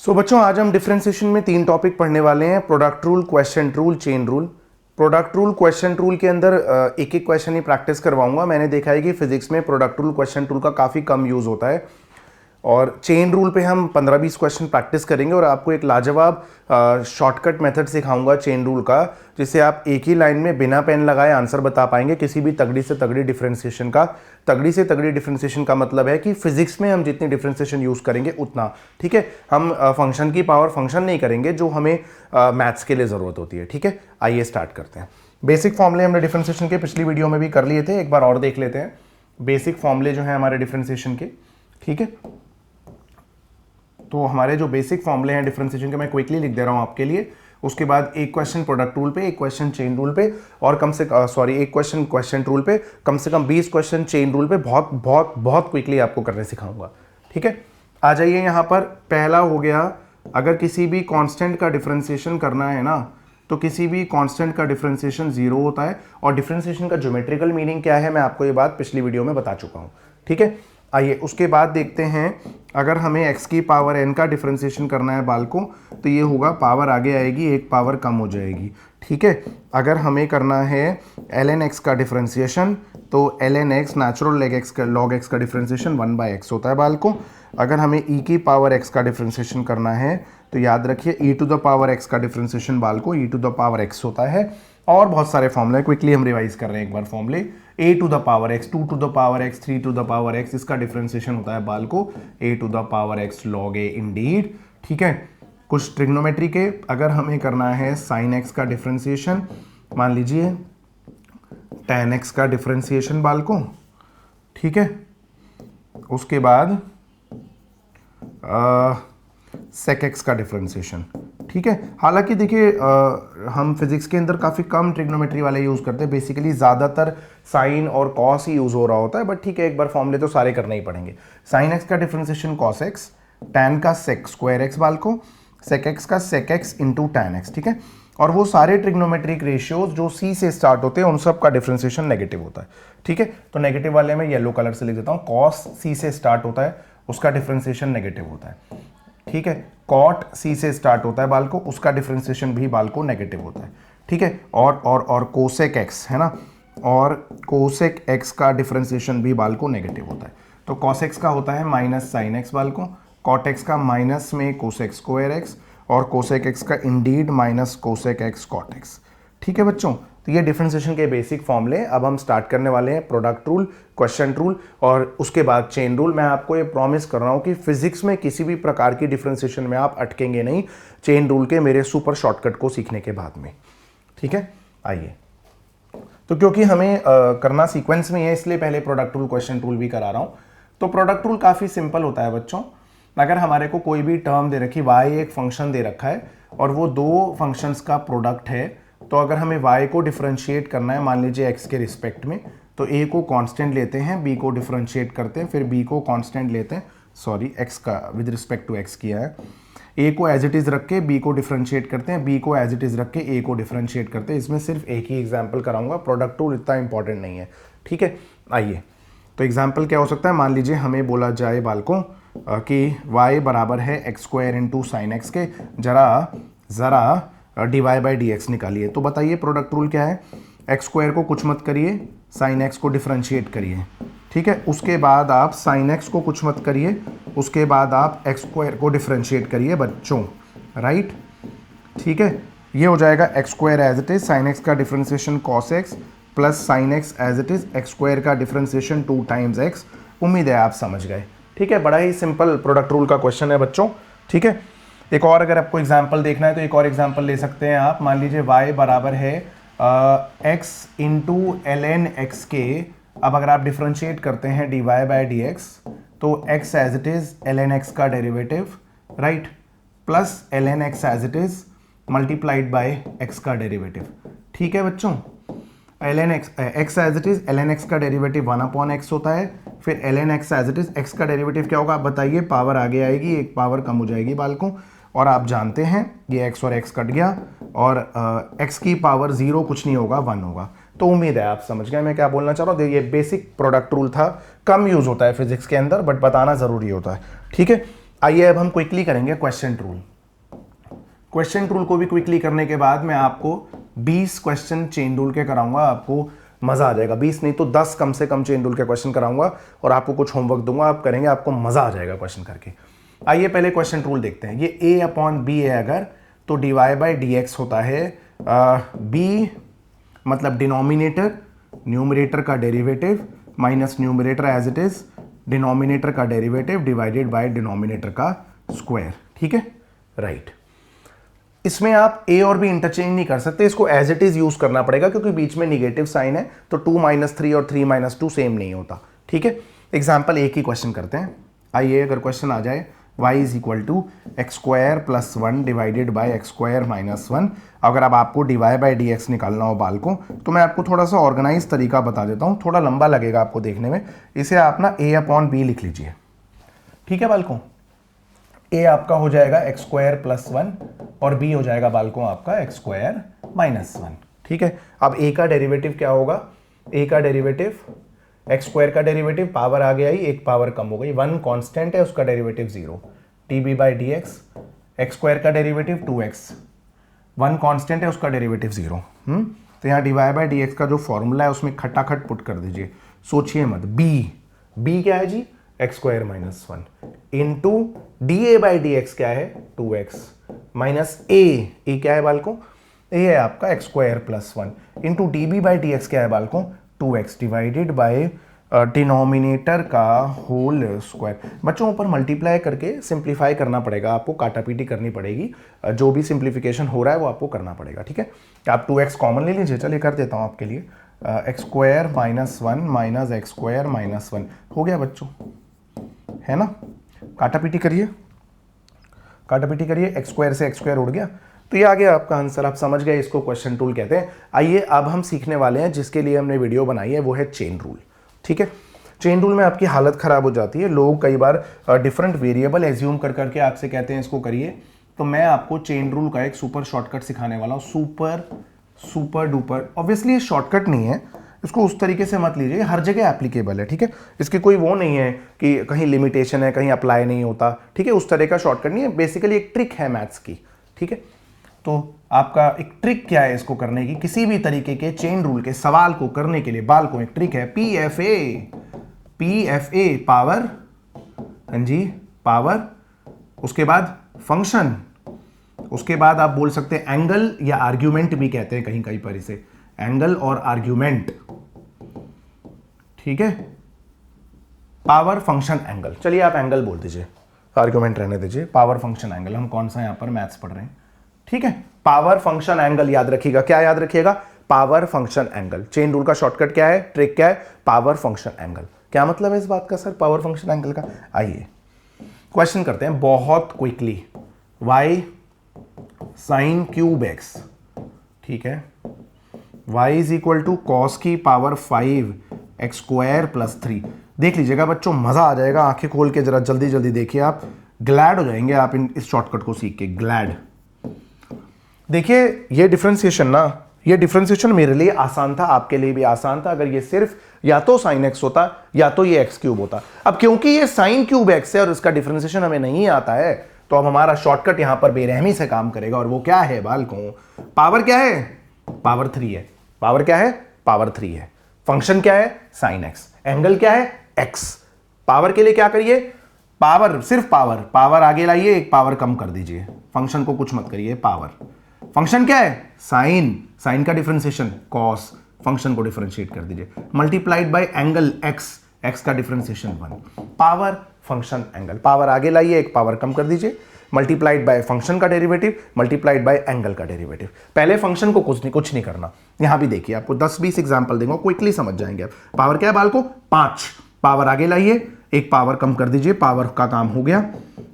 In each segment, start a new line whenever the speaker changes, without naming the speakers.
सो बच्चों, आज हम डिफरेंशिएशन में 3 टॉपिक पढ़ने वाले हैं। Product rule, question rule, chain rule. Product rule, question rule के अंदर एक एक क्वेश्चन ही प्रैक्टिस करवाऊंगा। मैंने देखा है कि फिजिक्स में प्रोडक्ट रूल, क्वेश्चन रूल का काफ़ी कम यूज़ होता है और चेन रूल पे हम 15-20 क्वेश्चन प्रैक्टिस करेंगे और आपको एक लाजवाब शॉर्टकट मेथड सिखाऊंगा चेन रूल का, जिससे आप एक ही लाइन में बिना पेन लगाए आंसर बता पाएंगे किसी भी तगड़ी से तगड़ी डिफरेंशिएशन का। तगड़ी से तगड़ी डिफरेंशिएशन का मतलब है कि फिजिक्स में हम जितनी डिफरेंशिएशन यूज़ करेंगे उतना, ठीक है। हम फंक्शन की पावर फंक्शन नहीं करेंगे जो हमें मैथ्स के लिए ज़रूरत होती है, ठीक है। आइए स्टार्ट करते हैं। बेसिक फॉर्मूले हमने डिफरेंशिएशन के पिछली वीडियो में भी कर लिए थे, एक बार और देख लेते हैं बेसिक फॉर्मूले जो है हमारे डिफरेंशिएशन के, ठीक है। तो हमारे जो बेसिक फॉर्मूले हैं डिफरेंशिएशन के, मैं क्विकली लिख दे रहा हूं आपके लिए। उसके बाद एक क्वेश्चन प्रोडक्ट रूल पे, एक क्वेश्चन चेन रूल पे और एक क्वेश्चन क्वेश्चन रूल पे, कम से कम 20 क्वेश्चन चेन रूल पे बहुत बहुत बहुत क्विकली आपको करने सिखाऊंगा, ठीक है। आ जाइए यहाँ पर। पहला हो गया, अगर किसी भी कांस्टेंट का डिफरेंशिएशन करना है ना, तो किसी भी कांस्टेंट का डिफरेंशिएशन 0 होता है। और डिफरेंशिएशन का ज्योमेट्रिकल मीनिंग क्या है, मैं आपको ये बात पिछली वीडियो में बता चुका हूँ, ठीक है। आइए उसके बाद देखते हैं, अगर हमें x की पावर n का डिफरेंशिएशन करना है बालकों, तो ये होगा पावर आगे आएगी, एक पावर कम हो जाएगी, ठीक है। अगर हमें करना है ln x का डिफरेंशिएशन, तो ln x natural log x का डिफरेंशिएशन 1/x होता है बालकों। अगर हमें e की पावर x का डिफरेंशिएशन करना है, तो याद रखिए e to the power x का डिफरेंशिएशन बालकों e to the power x होता है। और बहुत सारे फॉर्मूले क्विकली हम रिवाइज कर रहे हैं एक बार फॉर्मूले। a to the power x, 2 to the power x, 3 to the power x, इसका डिफरेंशिएशन होता है बालको a to the power x log a indeed, ठीक है। कुछ ट्रिग्नोमेट्री के अगर हमें करना है sin x का डिफरेंशिएशन, मान लीजिए tan x का डिफरेंशिएशन बालको, ठीक है। उसके बाद sec x का डिफरेंशिएशन, ठीक है। हालांकि देखिए हम फिजिक्स के अंदर काफ़ी कम ट्रिग्नोमेट्री वाले यूज़ करते हैं, बेसिकली ज़्यादातर साइन और कॉस ही यूज़ हो रहा होता है, बट ठीक है, एक बार फॉर्मूले तो सारे करने ही पड़ेंगे। साइन एक्स का डिफरेंशिएशन कॉस एक्स, टैन का सेक स्क्वायर एक्स बालको, सेक एक्स का sec x into tan x, ठीक है। और वो सारे ट्रिग्नोमेट्रिक रेशियोज जो सी से स्टार्ट होते हैं उन सब का डिफरेंशिएशन नेगेटिव होता है, ठीक है। तो नेगेटिव वाले में येलो कलर से लिख देता हूँ। कॉस सी से स्टार्ट होता है, उसका डिफरेंशिएशन नेगेटिव होता है, ठीक है। कॉट सी से स्टार्ट होता है बालको, उसका डिफरेंशिएशन भी बालको नेगेटिव होता है, ठीक है। और कोसेक एक्स है ना, और कोसेक एक्स का डिफरेंशिएशन भी बालको नेगेटिव होता है। तो कॉस एक्स का होता है माइनस साइन एक्स बालको, कॉट एक्स का माइनस में कोसेक स्क्वायर एक्स, और कोसेक एक्स का indeed minus cosec x cot x, ठीक है बच्चों। तो ये डिफरेंशिएशन के बेसिक फॉर्मूले। अब हम स्टार्ट करने वाले हैं प्रोडक्ट रूल, क्वेश्चन रूल और उसके बाद चेन रूल। मैं आपको ये प्रॉमिस कर रहा हूँ कि फिजिक्स में किसी भी प्रकार की डिफरेंशिएशन में आप अटकेंगे नहीं चेन रूल के मेरे सुपर शॉर्टकट को सीखने के बाद में, ठीक है। आइए, तो क्योंकि हमें करना सीक्वेंस में है, इसलिए पहले प्रोडक्ट रूल क्वेश्चन रूल भी करा रहा हूँ। तो प्रोडक्ट रूल काफ़ी सिंपल होता है बच्चों। अगर हमारे को कोई भी टर्म दे रखी, y एक फंक्शन दे रखा है और वो दो फंक्शंस का प्रोडक्ट है, तो अगर हमें y को डिफरेंशिएट करना है, मान लीजिए x के रिस्पेक्ट में, तो a को कांस्टेंट लेते हैं, b को डिफरेंशिएट करते हैं, फिर b को कांस्टेंट लेते हैं, x का विद रिस्पेक्ट टू x किया है, a को एज इट इज़ रख के b को डिफरेंशिएट करते हैं, b को एज इट इज़ रख के a को डिफरेंशिएट करते हैं। इसमें सिर्फ एक ही एग्जाम्पल कराऊंगा, प्रोडक्ट रूल इतना इंपॉर्टेंट नहीं है, ठीक है। आइए, तो एग्जाम्पल क्या हो सकता है, मान लीजिए हमें बोला जाए बालकों कि y बराबर है x square into sine x के, ज़रा dy बाई डी एक्स निकालिए। तो बताइए प्रोडक्ट रूल क्या है, एक्स स्क्वायर को कुछ मत करिए, साइन एक्स को डिफरेंशिएट करिए, ठीक है। उसके बाद आप साइन एक्स को कुछ मत करिए, उसके बाद आप एक्स स्क्वायर को डिफरेंशिएट करिए बच्चों, राइट, ठीक है। ये हो जाएगा x square as it is, sine x का differentiation cos x plus sine x as it is, x square का डिफरेंशिएशन 2 टाइम्स एक्स। उम्मीद है आप समझ गए, ठीक है। बड़ा ही सिंपल प्रोडक्ट रूल का क्वेश्चन है बच्चों, ठीक है। एक और अगर आपको एग्जाम्पल देखना है तो एक और एग्जाम्पल ले सकते हैं आप। मान लीजिए y बराबर है x इंटू ln x के। अब अगर आप डिफरेंशिएट करते हैं dy बाई डी एक्स, तो x as it is ln x का derivative, right, plus ln x as it is multiplied by x का डेरिवेटिव, ठीक है बच्चों। ln x as it is ln x का डेरिवेटिव 1/x होता है, फिर ln x as it is x का डेरिवेटिव क्या होगा आप बताइए, पावर आगे आएगी, एक पावर कम हो जाएगी बालकों। और आप जानते हैं ये x और x कट गया और x की पावर 0 कुछ नहीं होगा, 1 होगा। तो उम्मीद है आप समझ गए मैं क्या बोलना चाह रहा हूँ। ये बेसिक प्रोडक्ट रूल था, कम यूज होता है फिजिक्स के अंदर बट बताना जरूरी होता है, ठीक है। आइए अब हम क्विकली करेंगे क्वेश्चन रूल। क्वेश्चन रूल को भी क्विकली करने के बाद मैं आपको 20 क्वेश्चन चेन रूल के कराऊंगा, आपको मजा आ जाएगा। 20 नहीं तो 10 कम से कम चेन रूल के क्वेश्चन कराऊंगा और आपको कुछ होमवर्क दूंगा, आप करेंगे, आपको मजा आ जाएगा क्वेश्चन करके। आइए पहले क्वेश्चन रूल देखते हैं। ये a अपॉन बी है अगर, तो dy बाई डी एक्स होता है b मतलब डिनोमिनेटर, न्यूमरेटर का derivative minus numerator as it is, denominator का डेरिवेटिव डिवाइडेड बाय डिनोमिनेटर का स्क्वायर। ठीक है, राइट। इसमें आप a और b इंटरचेंज नहीं कर सकते, इसको एज इट इज यूज करना पड़ेगा क्योंकि बीच में निगेटिव साइन है, तो 2 - 3 और 3 - 2 सेम नहीं होता। ठीक है, एग्जाम्पल एक ही क्वेश्चन करते हैं। आइए अगर क्वेश्चन आ जाए y is equal to x square plus 1 divided by x square minus 1। अगर अब आपको dy बाई डी एक्स निकालना हो बाल को, तो मैं आपको थोड़ा सा ऑर्गेनाइज तरीका बता देता हूँ, थोड़ा लंबा लगेगा आपको देखने में। इसे आप ना a अपॉन बी लिख लीजिए। ठीक है बाल को, a आपका हो जाएगा एक्स स्क्वायर प्लस 1 और b हो जाएगा बाल को आपका एक्स स्क्वायर माइनस 1। ठीक है, अब a का डेरिवेटिव क्या होगा? a का डेरिवेटिव एक्स स्क्वायर का डेरिवेटिव पावर आ गया ही, एक पावर कम हो गई, 1 कांस्टेंट है उसका derivative 0, TB by d x, x square का डेरिवेटिव 2x, 1 कांस्टेंट है उसका डेरिवेटिव 0। तो यहाँ d y by d x का जो फॉर्मूला है उसमें खटाखट पुट कर दीजिए, सोचिए मत। b क्या है जी? X square minus 1 into d a by d x क्या है? 2x माइनस ए क्या है बाल को? a है आपका x square plus 1 into d b by d x क्या है बाल को? 2x डिवाइडेड बाय डिनोमिनेटर का होल स्क्वायर। बच्चों ऊपर मल्टीप्लाई करके सिंप्लीफाई करना पड़ेगा, आपको काटापीटी करनी पड़ेगी, जो भी सिंप्लीफिकेशन हो रहा है वो आपको करना पड़ेगा। ठीक है, आप 2x कॉमन ले लीजिए, चलिए कर देता हूँ आपके लिए। X square minus 1 minus x square minus 1 हो गया बच्चों, है ना? काटापीटी करिए, काटापीटी करिए, एक्स स्क्वायर से एक्स स्क्वायर उड़ गया, तो ये आ गया आपका आंसर। आप समझ गए, इसको क्वेश्चन रूल कहते हैं। आइए अब हम सीखने वाले हैं, जिसके लिए हमने वीडियो बनाई है, वो है चेन रूल। ठीक है, चेन रूल में आपकी हालत खराब हो जाती है। लोग कई बार डिफरेंट वेरिएबल एज्यूम कर करके आपसे कहते हैं इसको करिए, तो मैं आपको चेन रूल का एक सुपर शॉर्टकट सिखाने वाला हूँ। Super duper. ऑब्वियसली ये शॉर्टकट नहीं है, इसको उस तरीके से मत लीजिए, हर जगह एप्लीकेबल है। ठीक है, इसकी कोई वो नहीं है कि कहीं लिमिटेशन है, कहीं अप्लाई नहीं होता। ठीक है, उस तरह का शॉर्टकट नहीं है, बेसिकली एक ट्रिक है मैथ्स की। ठीक है, तो आपका एक ट्रिक क्या है इसको करने की? किसी भी तरीके के चेन रूल के सवाल को करने के लिए बाल को एक ट्रिक है, PFA पावर, हाँ जी पावर, उसके बाद फंक्शन, उसके बाद आप बोल सकते हैं एंगल या आर्ग्यूमेंट भी कहते हैं कहीं कहीं पर इसे, एंगल और आर्ग्यूमेंट। ठीक है, पावर फंक्शन एंगल। चलिए आप एंगल बोल दीजिए, आर्ग्यूमेंट रहने दीजिए, पावर फंक्शन एंगल। हम कौन सा यहां पर मैथ्स पढ़ रहे हैं? ठीक है, पावर फंक्शन एंगल याद रखिएगा। क्या याद रखिएगा? Power function angle. Chain rule का शॉर्टकट क्या है, ट्रिक क्या है? Power function angle. क्या मतलब है इस बात का सर, पावर फंक्शन एंगल का? आइए क्वेश्चन करते हैं बहुत quickly. y sine cube x, ठीक है, y is equal to cos की पावर 5 एक्स स्क्वायर प्लस 3। देख लीजिएगा बच्चों, मजा आ जाएगा, आंखें खोल के जरा जल्दी जल्दी देखिए, आप ग्लैड हो जाएंगे आप इस शॉर्टकट को सीख के, ग्लैड। देखिए ये डिफरेंशिएशन ना, ये डिफरेंशिएशन मेरे लिए आसान था, आपके लिए भी आसान था, अगर ये सिर्फ या तो साइन एक्स होता या तो ये एक्स क्यूब होता। अब क्योंकि ये साइन क्यूब एक्स है और इसका डिफरेंशिएशन हमें नहीं आता है, तो अब हमारा शॉर्टकट यहां पर बेरहमी से काम करेगा, और वो क्या है बाल को? पावर क्या है? पावर 3 है। पावर क्या है? पावर 3 है। फंक्शन क्या है? Sine x. एंगल क्या है? एक्स। पावर के लिए क्या करिए? पावर, सिर्फ पावर, पावर आगे लाइए, एक पावर कम कर दीजिए, फंक्शन को कुछ मत करिए, पावर। फंक्शन क्या है? साइन, साइन का डिफरेंशिएशन कॉस, फंक्शन को डिफरेंशिएट कर दीजिए, multiplied by angle x, x का differentiation 1, power function angle. Power आगे लाइए, एक पावर कम कर दीजिए, मल्टीप्लाइड बाय फंक्शन का डेरिवेटिव, मल्टीप्लाइड बाय एंगल का डेरिवेटिव। पहले फंक्शन को कुछ नहीं करना। यहां भी देखिए, आपको 10-20 एग्जांपल देंगे, क्विकली समझ जाएंगे आप। पावर क्या है बाल को? 5। पावर आगे लाइए, एक पावर कम कर दीजिए, पावर का काम हो गया,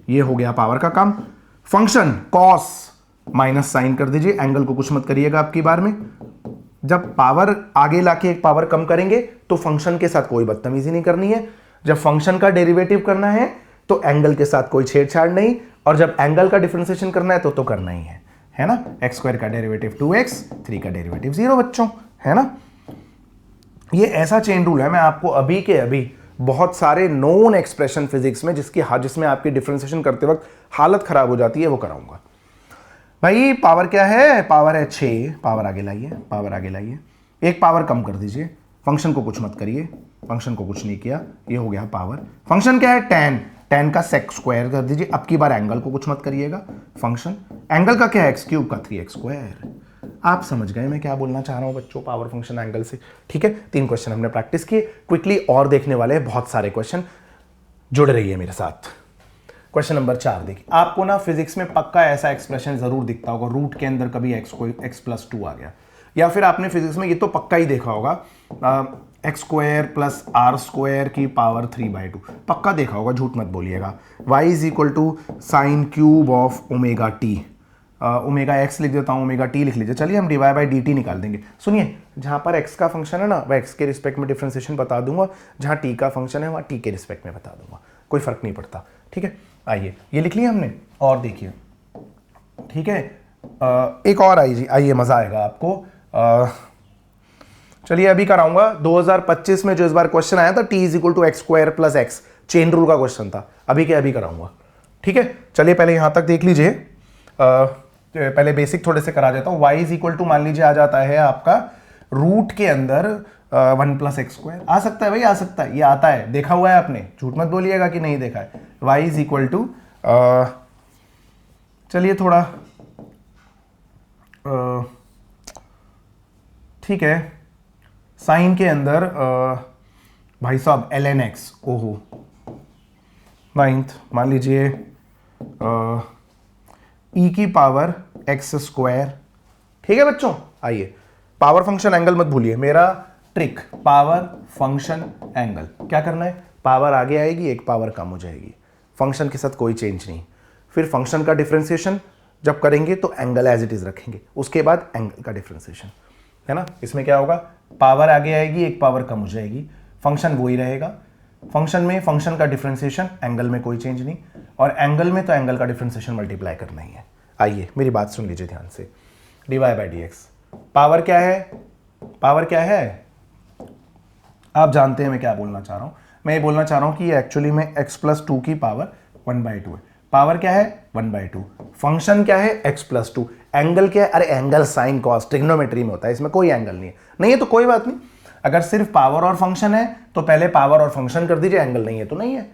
ये हो गया पावर का काम। फंक्शन कॉस माइनस साइन कर दीजिए, एंगल को कुछ मत करिएगा आपकी बार में। जब पावर आगे लाके एक पावर कम करेंगे तो फंक्शन के साथ कोई बदतमीजी नहीं करनी है। जब फंक्शन का डेरिवेटिव करना है तो एंगल के साथ कोई छेड़छाड़ नहीं, और जब एंगल का डिफरेंशिएशन करना है तो करना ही है ना? एक्स स्क्वायर का डेरिवेटिव 2x, 3 का डेरिवेटिव 0 बच्चों, है ना? ये ऐसा चेन रूल है, मैं आपको अभी के अभी बहुत सारे नोन एक्सप्रेशन फिजिक्स में जिसमें आपकी डिफरेंशिएशन करते वक्त हालत खराब हो जाती है, वो कराऊंगा। भाई पावर क्या है, पावर है 6, पावर आगे लाइए, पावर आगे लाइए, एक पावर कम कर दीजिए, फंक्शन को कुछ मत करिए, फंक्शन को कुछ नहीं किया, ये हो गया पावर। फंक्शन क्या है, tan, tan का sec स्क्वायर कर दीजिए, अब की बार एंगल को कुछ मत करिएगा, फंक्शन एंगल का क्या है, x³ का 3x स्क्वायर। आप समझ गए मैं क्या बोलना चाह रहा हूं बच्चों, पावर फंक्शन एंगल से। ठीक है, 3 क्वेश्चन हमने प्रैक्टिस किए, क्विकली और देखने वाले हैं बहुत सारे क्वेश्चन, जुड़ रही है मेरे साथ। क्वेश्चन नंबर 4 देखिए, आपको ना फिजिक्स में पक्का ऐसा एक्सप्रेशन जरूर दिखता होगा, रूट के अंदर कभी x+2 आ गया, या फिर आपने फिजिक्स में ये तो पक्का ही देखा होगा x² + r² की पावर 3/2, पक्का देखा होगा, झूठ मत बोलिएगा। y = sin³ of omega T, omega x लिख देता हूँ, ओमेगा टी लिख लीजिए, चलिए हम dy/dt निकाल देंगे। सुनिए, जहाँ पर x का फंक्शन है ना, वह x के रिस्पेक्ट में डिफरेंशिएशन बता दूंगा, जहाँ t का फंक्शन है वहाँ t के रिस्पेक्ट में बता दूंगा, कोई फर्क नहीं पड़ता। ठीक है, आइए ये लिख लिया हमने, और देखिए, ठीक है, एक और आइए मजा आएगा आपको। चलिए अभी कराऊंगा 2025 में जो इस बार क्वेश्चन आया था, t = x² + x, chain rule का क्वेश्चन था, अभी के अभी कराऊंगा। ठीक है, चलिए पहले यहां तक देख लीजिए, पहले बेसिक थोड़े से करा देता हूं। y = मान लीजिए आ जाता है आपका रूट के अंदर 1 + x², आ सकता है भाई, आ सकता है, ये आता है, देखा हुआ है आपने, झूठ मत बोलिएगा कि नहीं देखा है। y = चलिए थोड़ा ठीक है, साइन के अंदर भाई साहब ln x, ओहो 9th, मान लीजिए e की पावर x²। ठीक है बच्चों, आइए पावर फंक्शन एंगल मत भूलिए, मेरा ट्रिक पावर फंक्शन एंगल क्या करना है, पावर आगे आएगी, एक पावर कम हो जाएगी, फंक्शन के साथ कोई चेंज नहीं, फिर फंक्शन का डिफरेंशिएशन जब करेंगे तो एंगल एज इट इज रखेंगे, उसके बाद एंगल का डिफरेंशिएशन, है ना। इसमें क्या होगा, पावर आगे आएगी, एक पावर कम हो जाएगी, फंक्शन वही रहेगा, फंक्शन में फंक्शन का डिफरेंशिएशन, एंगल में कोई चेंज नहीं, और एंगल में तो एंगल का डिफरेंशिएशन मल्टीप्लाई करना ही है। आइए मेरी बात सुन लीजिए ध्यान से, dy/dx, पावर क्या है, पावर क्या है, आप जानते हैं मैं क्या बोलना चाह रहा हूं, मैं ये बोलना चाह रहा हूं कि ये एक्चुअली में x+2 की पावर 1/2 है, पावर क्या है 1/2, फंक्शन क्या है x+2, एंगल क्या है, अरे एंगल साइन कॉस ट्रिग्नोमेट्री में होता है, इसमें कोई एंगल नहीं है, नहीं है तो कोई बात नहीं, अगर सिर्फ पावर और फंक्शन है तो पहले पावर और फंक्शन कर दीजिए, एंगल नहीं है तो नहीं है,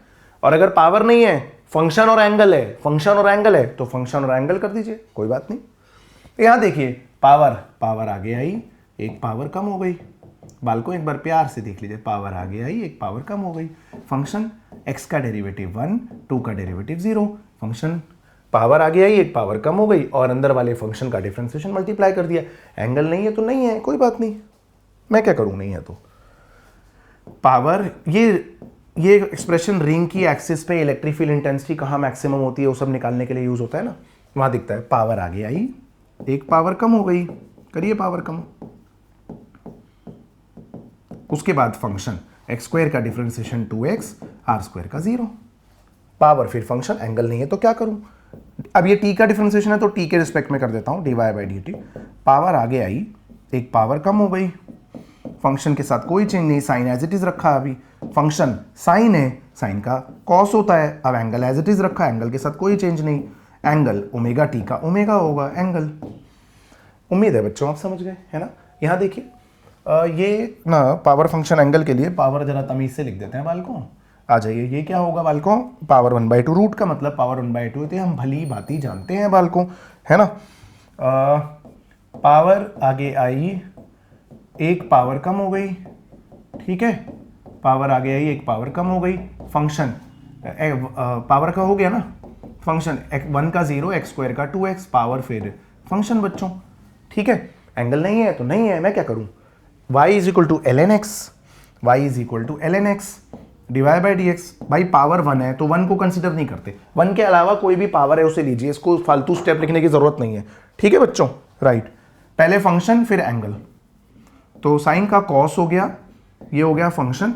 और अगर पावर नहीं है, फंक्शन और एंगल है, फंक्शन और एंगल है तो फंक्शन और एंगल कर दीजिए, कोई बात नहीं। तो यहां देखिए, पावर आगे आई, एक पावर कम हो गई, बाल को एक बार प्यार से देख लीजिए, पावर आगे आई, एक पावर कम हो गई, फंक्शन x का डेरिवेटिव 1, 2 का डेरिवेटिव 0, फंक्शन पावर आगे आई, एक पावर कम हो गई, और अंदर वाले फंक्शन का डिफरेंशिएशन मल्टीप्लाई कर दिया, एंगल नहीं है तो नहीं है, कोई बात नहीं, मैं क्या करूं, नहीं है तो। पावर, ये एक्सप्रेशन रिंग की एक्सिस पे इलेक्ट्रिक फील्ड इंटेंसिटी कहाँ मैक्सिमम होती है वो सब निकालने के लिए यूज होता है ना, वहां दिखता है, पावर आगे आई, एक पावर कम हो गई, करिए पावर कम, उसके बाद फंक्शन x² का डिफरेंशिएशन 2x, r² का 0, पावर फिर फंक्शन, एंगल नहीं है तो क्या करूं, अब ये t का डिफरेंशिएशन है तो t के रिस्पेक्ट में कर देता हूं, dy/dt, पावर आगे आई, एक पावर कम हो गई, फंक्शन के साथ कोई चेंज नहीं, साइन एज इट इज रखा, अभी फंक्शन साइन है, साइन का कॉस होता है, अब एंगल एज इट इज रखा, एंगल के साथ कोई चेंज नहीं, एंगल ओमेगा टी का ओमेगा होगा एंगल। उम्मीद है बच्चों आप समझ गए, है ना। यहाँ देखिए ये ना पावर फंक्शन एंगल के लिए पावर जरा तमीज से लिख देते हैं बालकों, आ जाइए, ये क्या होगा बालकों, पावर 1/2, रूट का मतलब पावर 1/2 होती है, हम भली भांति जानते हैं बालकों, है ना। पावर आगे आई, एक पावर कम हो गई, ठीक है, पावर आगे आई, एक पावर कम हो गई, फंक्शन पावर का हो गया ना, फंक्शन 1 का 0, x² का 2x, पावर फिर फंक्शन बच्चों, ठीक है, एंगल नहीं है तो नहीं है, मैं क्या करूं, y = ln x, y = ln x dy/dx, भाई पावर 1 है तो 1 को कंसीडर नहीं करते, 1 के अलावा कोई भी पावर है उसे लीजिए, इसको फालतू स्टेप लिखने की जरूरत नहीं है, ठीक है बच्चों, राइट, पहले फंक्शन फिर एंगल, तो साइन का कॉस हो गया, ये हो गया फंक्शन,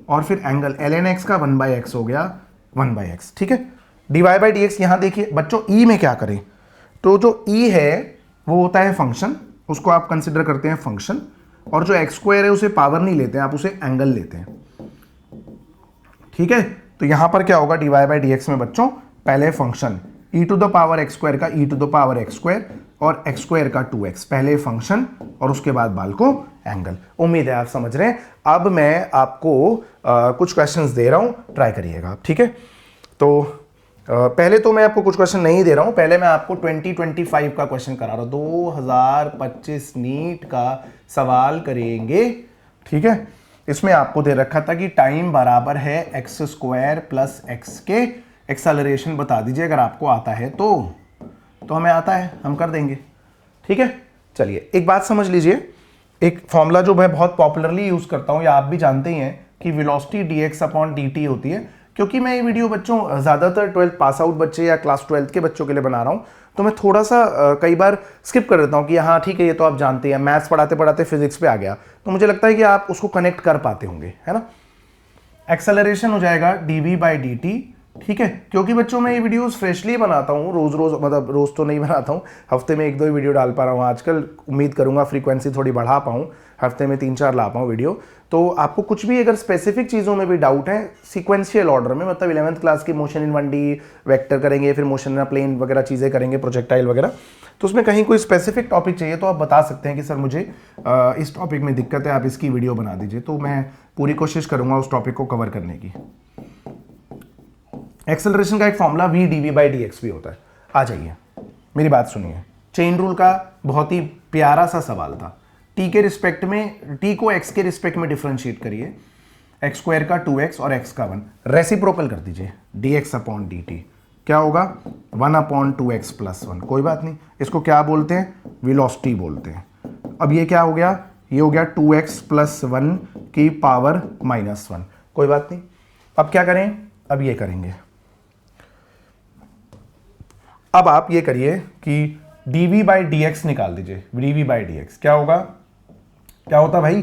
और फिर एंगल ln x का 1/x हो गया 1/x, ठीक है, dy/dx। यहां देखिए बच्चों, e में क्या करें, तो जो e है वो होता है फंक्शन, उसको आप कंसिडर करते हैं फंक्शन, और जो x² है उसे पावर नहीं लेते हैं, आप उसे एंगल लेते हैं, ठीक है, तो यहां पर क्या होगा dy बाई डी एक्स में बच्चों, पहले function e to the power x square का e to the power x square और एक्स स्क्वायर का 2x, पहले फंक्शन और उसके बाद बाल को एंगल। उम्मीद है आप समझ रहे हैं। अब मैं आपको कुछ क्वेश्चंस दे रहा हूं, ट्राई करिएगा आप, ठीक है। तो पहले तो मैं आपको कुछ क्वेश्चन नहीं दे रहा हूं, पहले मैं आपको 2025 का क्वेश्चन करा रहा हूं, 2025 नीट का सवाल करेंगे, ठीक है। इसमें आपको दे रखा था कि टाइम बराबर है एक्स स्क्वायर प्लस एक्स के, एक्सेलरेशन बता दीजिए अगर आपको आता है तो हमें आता है, हम कर देंगे, ठीक है। चलिए एक बात समझ लीजिए, एक फॉर्मूला जो मैं बहुत पॉपुलरली यूज करता हूं या आप भी जानते ही हैं कि वेलोसिटी dx अपॉन dt होती है। क्योंकि मैं ये वीडियो बच्चों ज़्यादातर 12th पास आउट बच्चे या क्लास 12th के बच्चों के लिए बना रहा हूँ, तो मैं थोड़ा सा कई बार स्किप कर देता हूँ कि हाँ ठीक है ये तो आप जानते हैं, मैथ्स पढ़ाते पढ़ाते फिजिक्स पे आ गया, तो मुझे लगता है कि आप उसको कनेक्ट कर पाते होंगे, है ना। एक्सेलरेशन हो जाएगा dv बाई dt, ठीक है। क्योंकि बच्चों मैं ये वीडियोस फ्रेशली बनाता हूँ, रोज रोज मतलब रोज तो नहीं बनाता हूँ, हफ्ते में 1-2 वीडियो डाल पा रहा हूँ आजकल, उम्मीद करूंगा फ्रीक्वेंसी थोड़ी बढ़ा पाऊँ, हफ्ते में 3-4 ला पाऊँ वीडियो। तो आपको कुछ भी अगर स्पेसिफिक चीज़ों में भी डाउट है सीक्वेंशियल ऑर्डर में, मतलब 11th क्लास की मोशन इन 1D वेक्टर करेंगे, फिर मोशन इन प्लेन वगैरह चीज़ें करेंगे, प्रोजेक्टाइल वगैरह, तो उसमें कहीं कोई स्पेसिफिक टॉपिक चाहिए तो आप बता सकते हैं कि सर मुझे इस टॉपिक में दिक्कत है, आप इसकी वीडियो बना दीजिए, तो मैं पूरी कोशिश करूँगा उस टॉपिक को कवर करने की। एक्सेलरेशन का एक formula v dv by dx भी होता है। आ जाइए मेरी बात सुनिए, चेन रूल का बहुत ही प्यारा सा सवाल था। t के रिस्पेक्ट में, t को x के रिस्पेक्ट में डिफरेंशिएट करिए, एक्स स्क्वायर का 2x और x का 1 रेसिप्रोकल कर दीजिए, dx अपॉन dt क्या होगा 1 अपॉन 2x प्लस 1, कोई बात नहीं, इसको क्या बोलते हैं, वेलोसिटी बोलते हैं। अब ये क्या हो गया, ये हो गया 2x प्लस 1 की पावर माइनस 1, कोई बात नहीं। अब क्या करें, अब ये करेंगे, अब आप ये करिए कि dv बाई dx निकाल दीजिए, dv बाई dx क्या होगा, क्या होता भाई,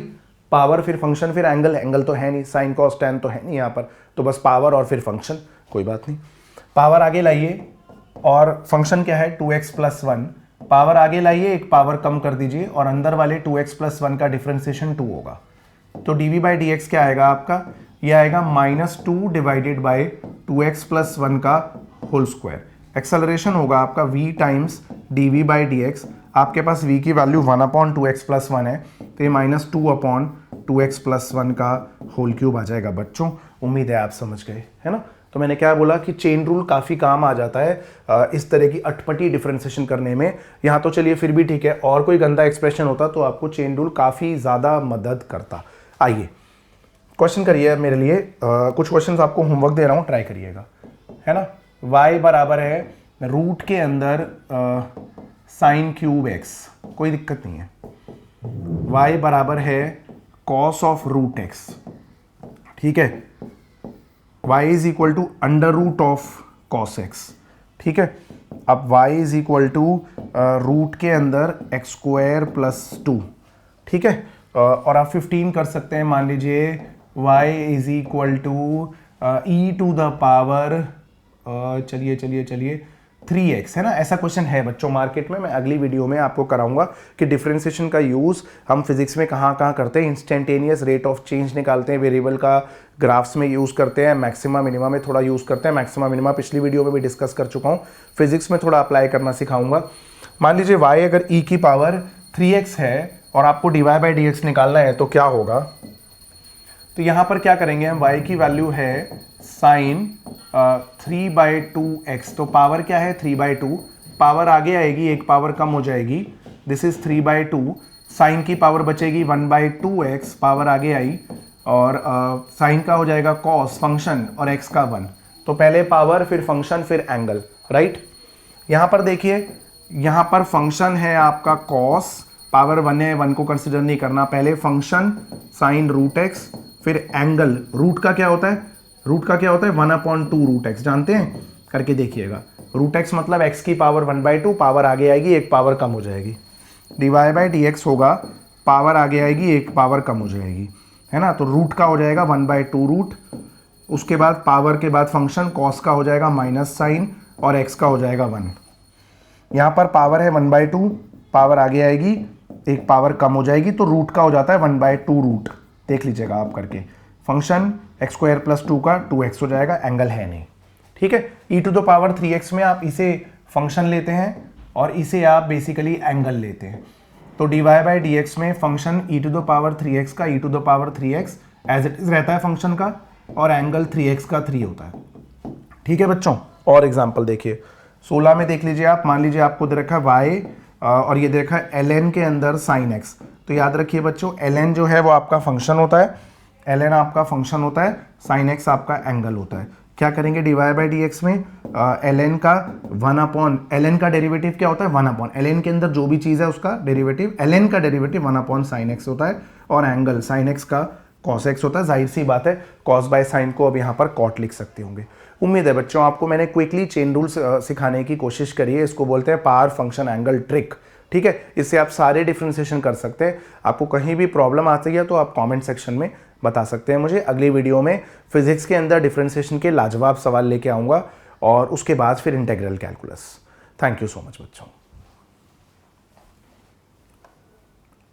पावर फिर फंक्शन फिर एंगल, एंगल तो है नहीं, साइन कॉस टैन तो है नहीं यहाँ पर, तो बस पावर और फिर फंक्शन, कोई बात नहीं। पावर आगे लाइए और फंक्शन क्या है 2x प्लस 1, पावर आगे लाइए, एक पावर कम कर दीजिए और अंदर वाले 2x प्लस 1 का डिफरेंशिएशन 2 होगा, तो dv बाई dx क्या आएगा आपका, ये आएगा -2 डिवाइडेड बाई 2x प्लस 1 का होल स्क्वायर। एक्सेलरेशन होगा आपका v times dv by dx, आपके पास v की वैल्यू 1 अपॉन 2x प्लस 1 है, तो ये -2 अपॉन 2x प्लस 1 का होल क्यूब आ जाएगा बच्चों। उम्मीद है आप समझ गए, है ना। तो मैंने क्या बोला कि चेन रूल काफ़ी काम आ जाता है इस तरह की अटपटी डिफरेंशिएशन करने में। यहाँ तो चलिए फिर भी ठीक है, और कोई गंदा एक्सप्रेशन होता तो आपको चेन रूल काफ़ी ज़्यादा मदद करता। आइए क्वेश्चन करिए मेरे लिए, कुछ क्वेश्चन आपको होमवर्क दे रहा हूँ, ट्राई करिएगा, है ना। y बराबर है रूट के अंदर साइन क्यूब x, कोई दिक्कत नहीं है। y बराबर है कॉस ऑफ रूट x, ठीक है। y is equal to under root of cos x, ठीक है। अब y is equal to root के अंदर एक्स स्क्वायर प्लस 2, ठीक है। और आप 15 कर सकते हैं, मान लीजिए y is equal to e to the power चलिए 3x, है ना। ऐसा क्वेश्चन है बच्चों मार्केट में, मैं अगली वीडियो में आपको कराऊंगा कि डिफरेंशिएशन का यूज़ हम फिजिक्स में कहाँ कहाँ करते हैं। इंस्टेंटेनियस रेट ऑफ चेंज निकालते हैं, वेरिएबल का ग्राफ्स में यूज़ करते हैं, मैक्सिमा मिनिमा में थोड़ा यूज़ करते हैं। मैक्सिमा मिनिमा पिछली वीडियो में भी डिस्कस कर चुका हूँ, फिजिक्स में थोड़ा अप्लाई करना सिखाऊंगा। मान लीजिए y अगर e की पावर 3x है और आपको dy बाई dx निकालना है तो क्या होगा, तो यहाँ पर क्या करेंगे हम, y की वैल्यू है साइन 3/2x, तो पावर क्या है 3/2, पावर आगे आएगी, एक पावर कम हो जाएगी, दिस इज 3/2, साइन की पावर बचेगी 1/2x, पावर आगे आई और साइन का हो जाएगा कॉस फंक्शन और x का 1, तो पहले पावर फिर फंक्शन फिर एंगल, राइट। यहाँ पर देखिए, यहाँ पर फंक्शन है आपका कॉस, पावर 1 है, 1 को कंसिडर नहीं करना, पहले फंक्शन साइन रूट x, फिर एंगल, रूट का क्या होता है, रूट का क्या होता है 1/2 रूट x, जानते हैं, करके देखिएगा। रूट x मतलब x की पावर 1/2, पावर आगे आएगी, एक पावर कम हो जाएगी, dy बाई dx होगा, पावर आगे आएगी, एक पावर कम हो जाएगी, है ना। तो रूट का हो जाएगा 1/2 रूट, उसके बाद पावर के बाद फंक्शन कॉस का हो जाएगा माइनस साइन और x का हो जाएगा 1। यहाँ पर पावर है 1/2, पावर आगे आएगी, एक पावर कम हो जाएगी, तो रूट का हो जाता है 1/2 रूट, देख लीजिएगा आप करके। फंक्शन एक्स स्क्वायर प्लस 2 का 2x हो जाएगा, एंगल है नहीं, ठीक है। e to the power 3x में आप इसे फंक्शन लेते हैं और इसे आप बेसिकली एंगल लेते हैं, तो dy बाई dx में function e to the power 3x का e to the power 3x as it is रहता है फंक्शन का, और एंगल 3x का 3 होता है, ठीक है बच्चों। और एग्जांपल देखिए 16 में देख लीजिए आप, मान लीजिए आपको दे रखा है y और ये दे रखा है ln के अंदर sin x, तो याद रखिए बच्चों ln जो है वो आपका फंक्शन होता है, ln आपका फंक्शन होता है, sin x आपका एंगल होता है। क्या करेंगे dy बाई dx में ln का 1 अपॉन ln का डेरिवेटिव क्या होता है 1 अपॉन ln के अंदर जो भी चीज़ है उसका डेरिवेटिव, ln का डेरिवेटिव 1 अपॉन sin x होता है, और एंगल sin x का cos x होता है। जाहिर सी बात है cos बाय sin को अब यहाँ पर cot लिख सकते होंगे। उम्मीद है बच्चों आपको मैंने क्विकली चेन रूल सिखाने की कोशिश करी है, इसको बोलते हैं पावर फंक्शन एंगल ट्रिक, ठीक है। इससे आप सारे डिफ्रेंसिएशन कर सकते हैं। आपको कहीं भी प्रॉब्लम आती है तो आप कमेंट सेक्शन में बता सकते हैं मुझे। अगली वीडियो में फिजिक्स के अंदर डिफ्रेंसिएशन के लाजवाब सवाल लेके आऊँगा, और उसके बाद फिर integral calculus. Thank you so much बच्चों।